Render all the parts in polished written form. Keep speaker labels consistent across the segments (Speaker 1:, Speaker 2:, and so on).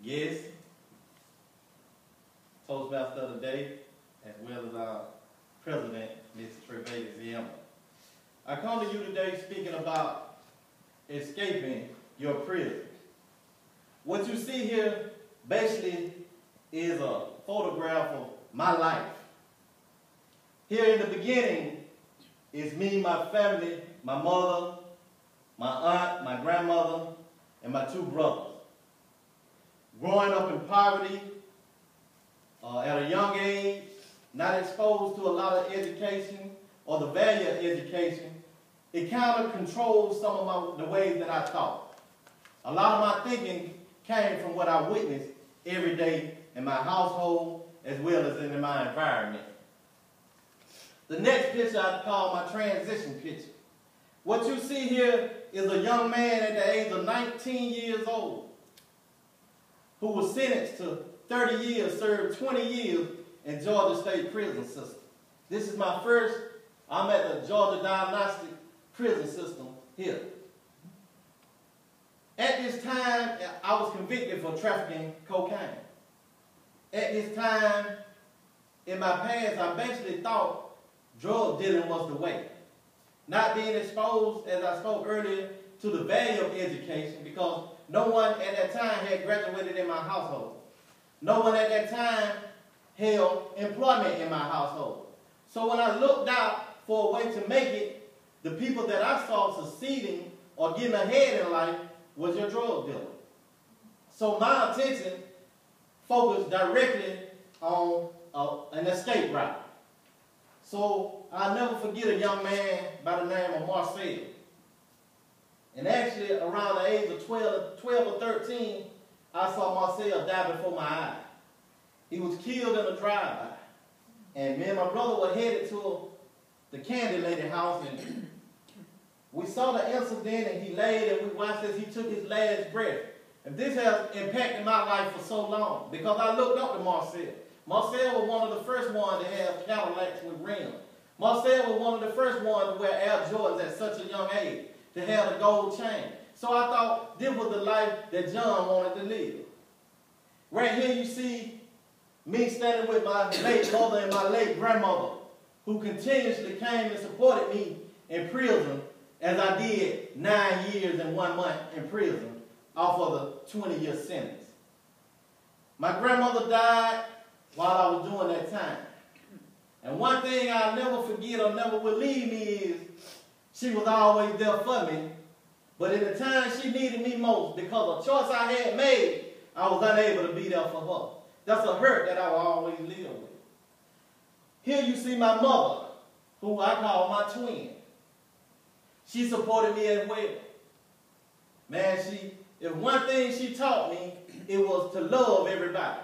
Speaker 1: guests, Toastmaster of the day, as well as our president, Mr. Trevathan Zimmer. I come to you today speaking about escaping your prison. What you see here basically is a photograph of my life. Here in the beginning is me, my family, my mother, my aunt, my grandmother, and my two brothers. Growing up in poverty at a young age, not exposed to a lot of education or the value of education, it kind of controls some of the ways that I thought. A lot of my thinking came from what I witnessed every day in my household as well as in my environment. The next picture I call my transition picture. What you see here is a young man at the age of 19 years old who was sentenced to 30 years, served 20 years in Georgia State prison system. This is my first, I'm at the Georgia Diagnostic Prison System here. At this time, I was convicted for trafficking cocaine. At this time, in my past, I basically thought drug dealing was the way. Not being exposed, as I spoke earlier, to the value of education because no one at that time had graduated in my household. No one at that time held employment in my household. So when I looked out for a way to make it, the people that I saw succeeding or getting ahead in life was your drug dealer. So my attention focused directly on an escape route. So I'll never forget a young man by the name of Marcel. And actually, around the age of 12 or 13, I saw Marcel die before my eyes. He was killed in a drive-by. And me and my brother were headed to the Candy Lady house, and we saw the incident, and he laid, and we watched as he took his last breath. And this has impacted my life for so long, because I looked up to Marcel. Marcel was one of the first ones to have Cadillacs with rims. Marcel was one of the first ones to wear Air Jordans at such a young age, to have a gold chain. So I thought this was the life that John wanted to live. Right here you see me standing with my late mother and my late grandmother, who continuously came and supported me in prison as I did 9 years and 1 month in prison off of the 20-year sentence. My grandmother died while I was doing that time. And one thing I'll never forget or never will leave me is she was always there for me. But in the time she needed me most, because of a choice I had made, I was unable to be there for her. That's a hurt that I will always live with. Here you see my mother, who I call my twin. She supported me as well. Man, if one thing she taught me, it was to love everybody.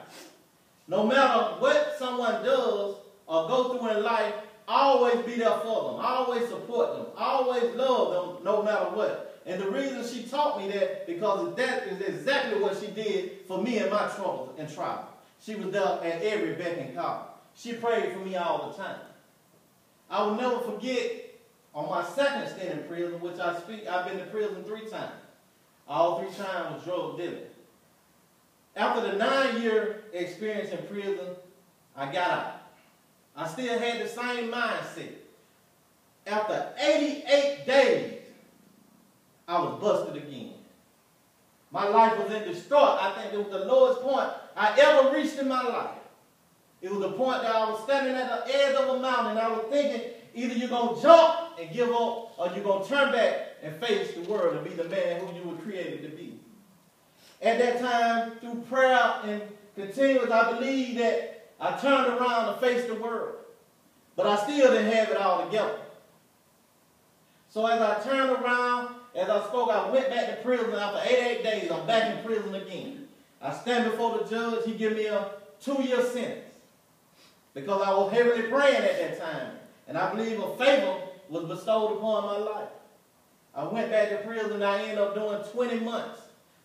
Speaker 1: No matter what someone does or go through in life, always be there for them. Always support them. Always love them no matter what. And the reason she taught me that, because that is exactly what she did for me in my troubles and trials. She was there at every beck and call. She prayed for me all the time. I will never forget on my second stint in prison, which I've been to prison 3 times. All 3 times was drug dealing. After the 9-year experience in prison, I got out. I still had the same mindset. After 88 days, I was busted again. My life was in distraught. I think it was the lowest point I ever reached in my life. It was the point that I was standing at the edge of a mountain, and I was thinking, either you're going to jump and give up, or you're going to turn back and face the world and be the man who you were created to be. At that time, through prayer and continuous, I believe that I turned around to face the world. But I still didn't have it all together. So as I turned around, as I spoke, I went back to prison. After 88 days, I'm back in prison again. I stand before the judge. He gave me a 2-year sentence because I was heavily praying at that time. And I believe a favor was bestowed upon my life. I went back to prison and I ended up doing 20 months.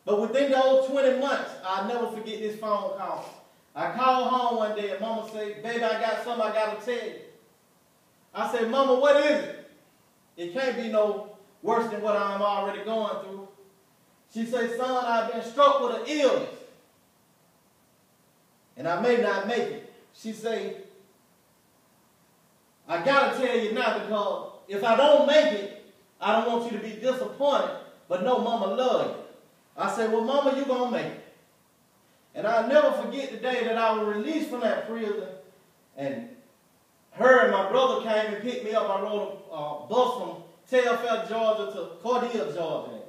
Speaker 1: But within those 20 months, I'll never forget this phone call. I called home one day and Mama said, "Baby, I got something I got to tell you." I said, "Mama, what is it?" It can't be no worse than what I'm already going through. She said, "Son, I've been struck with an illness and I may not make it. She say, I got to tell you now, because if I don't make it, I don't want you to be disappointed, but no, Mama love you. I said, well, Mama, you going to make it. And I'll never forget the day that I was released from that prison, and her and my brother came and picked me up. I rode a bus from Telfair, Georgia to Cordell, Georgia.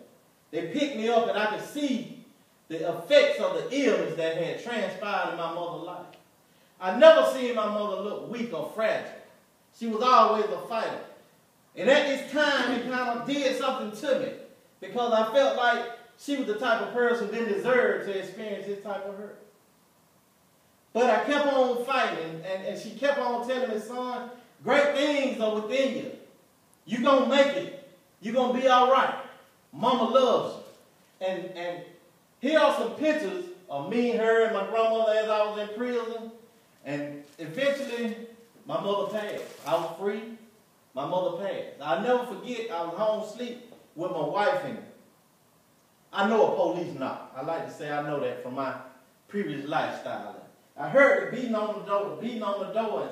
Speaker 1: They picked me up, and I could see the effects of the illness that had transpired in my mother's life. I never seen my mother look weak or fragile. She was always a fighter. And at this time, it kind of did something to me, because I felt like she was the type of person who didn't deserve to experience this type of hurt. But I kept on fighting, and she kept on telling me, son, great things are within you. You're going to make it. You're going to be all right. Mama loves you. And here are some pictures of me, her, and my grandmother as I was in prison. And eventually, my mother passed. I was free. My mother passed. I'll never forget, I was home asleep with my wife, and I know a police knock. I like to say I know that from my previous lifestyle. I heard it beating on the door, and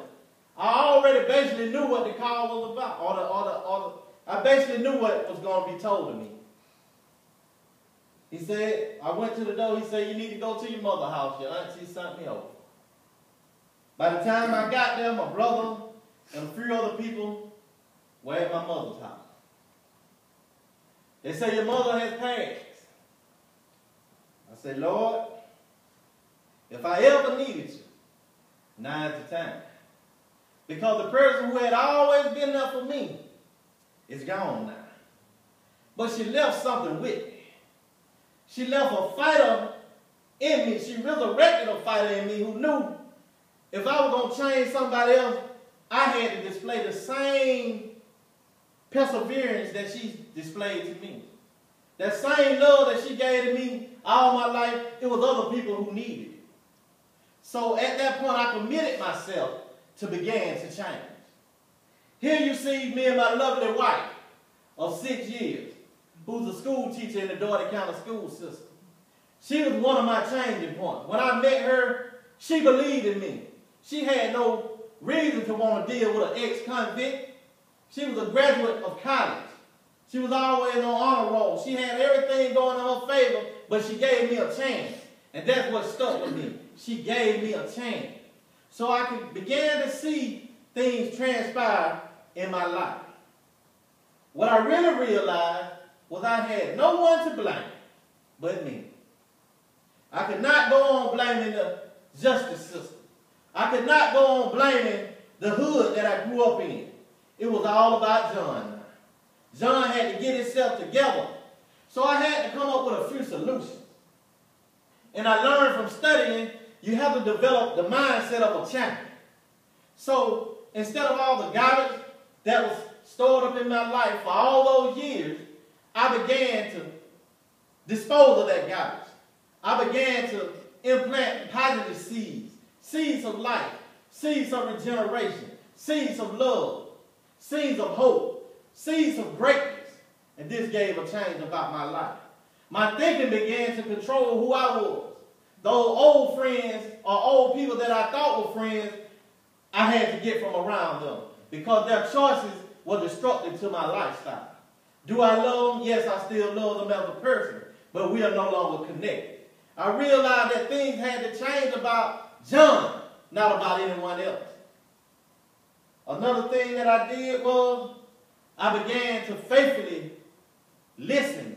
Speaker 1: I already basically knew what the call was about, I basically knew what was going to be told to me. He said, I went to the door, he said, you need to go to your mother's house, your auntie sent me over. By the time I got there, my brother and a few other people were at my mother's house. They say, your mother has passed. I said, Lord, if I ever needed you, now's the time. Because the person who had always been there for me is gone now. But she left something with me. She left a fighter in me. She resurrected a fighter in me who knew if I was going to change somebody else, I had to display the same perseverance that she displayed to me. That same love that she gave to me all my life, it was other people who needed it. So at that point, I committed myself to begin to change. Here you see me and my lovely wife of 6 years, who's a school teacher in the Doherty County school system. She was one of my changing points. When I met her, she believed in me. She had no reason to want to deal with an ex-convict. She was a graduate of college. She was always on honor roll. She had everything going in her favor, but she gave me a chance. And that's what stuck with me. She gave me a chance. So I began to see things transpire in my life. What I really realized was I had no one to blame but me. I could not go on blaming the justice system. I could not go on blaming the hood that I grew up in. It was all about John. John had to get himself together. So I had to come up with a few solutions. And I learned from studying, you have to develop the mindset of a champion. So instead of all the garbage that was stored up in my life for all those years, I began to dispose of that garbage. I began to implant positive seeds, seeds of life, seeds of regeneration, seeds of love, seeds of hope, seeds of greatness. And this gave a change about my life. My thinking began to control who I was. Those old friends or old people that I thought were friends, I had to get from around them because their choices were destructive to my lifestyle. Do I love them? Yes, I still love them as a person, but we are no longer connected. I realized that things had to change about John, not about anyone else. Another thing that I did was I began to faithfully listen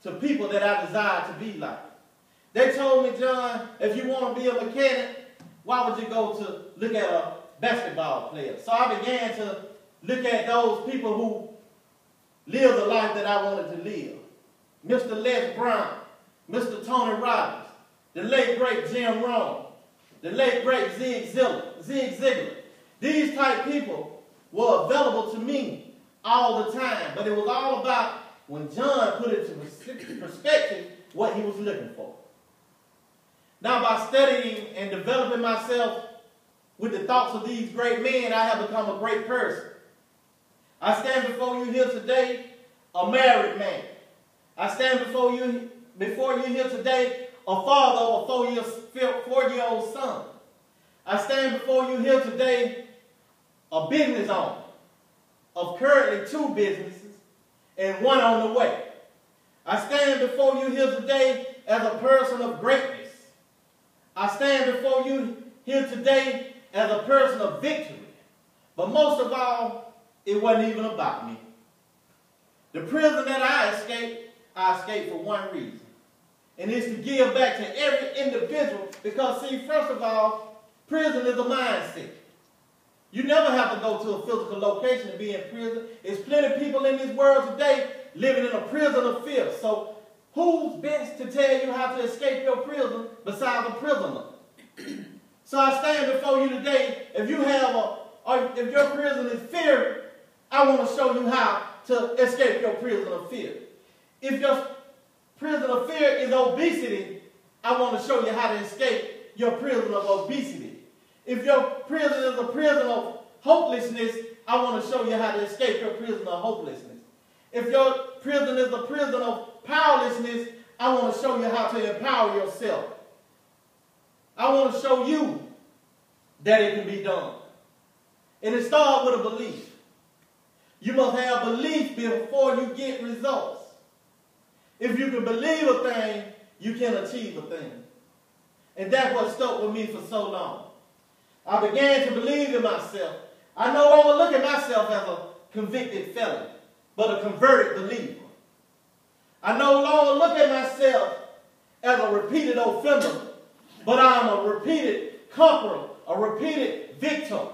Speaker 1: to people that I desired to be like. They told me, John, if you want to be a mechanic, why would you go to look at a basketball player? So I began to look at those people who lived the life that I wanted to live. Mr. Les Brown, Mr. Tony Robbins, the late great Jim Rohn, the late great Zig Ziglar. These type people were available to me all the time, but it was all about when John put into perspective what he was looking for. Now, by studying and developing myself with the thoughts of these great men, I have become a great person. I stand before you here today, a married man. I stand before you here today, a father of a 4-year-old son. I stand before you here today a business owner of currently 2 businesses and 1 on the way. I stand before you here today as a person of greatness. I stand before you here today as a person of victory. But most of all, it wasn't even about me. The prison that I escaped for one reason. And it's to give back to every individual. Because see, first of all, prison is a mindset. You never have to go to a physical location to be in prison. There's plenty of people in this world today living in a prison of fear. So who's best to tell you how to escape your prison besides a prisoner? So I stand before you today. If your prison is fear, I want to show you how to escape your prison of fear. If your prison of fear is obesity, I want to show you how to escape your prison of obesity. If your prison is a prison of hopelessness, I want to show you how to escape your prison of hopelessness. If your prison is a prison of powerlessness, I want to show you how to empower yourself. I want to show you that it can be done. And it starts with a belief. You must have belief before you get results. If you can believe a thing, you can achieve a thing. And that's what stuck with me for so long. I began to believe in myself. I no longer look at myself as a convicted felon, but a converted believer. I no longer look at myself as a repeated offender, but I am a repeated conqueror, a repeated victim.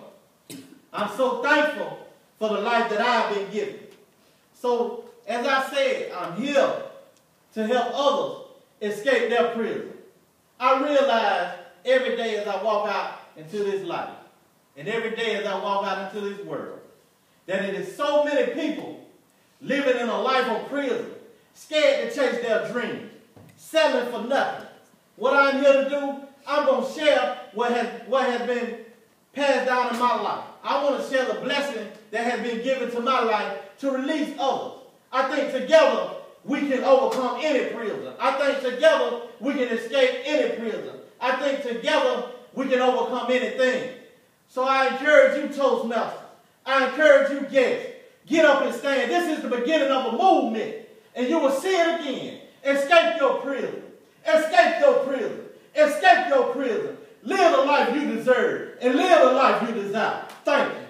Speaker 1: I'm so thankful for the life that I have been given. So, as I said, I'm here to help others escape their prison. I realize every day as I walk out into this life, and every day as I walk out into this world, that it is so many people living in a life of prison, scared to chase their dreams, settling for nothing. What I'm here to do, I'm going to share what has been passed down in my life. I want to share the blessing that has been given to my life to release others. I think together we can overcome any prison. I think together we can escape any prison. I think together we can overcome anything. So I encourage you, Toastmasters. I encourage you, guests. Get up and stand. This is the beginning of a movement. And you will see it again. Escape your prison. Escape your prison. Escape your prison. Live the life you deserve. And live the life you desire. Thank you.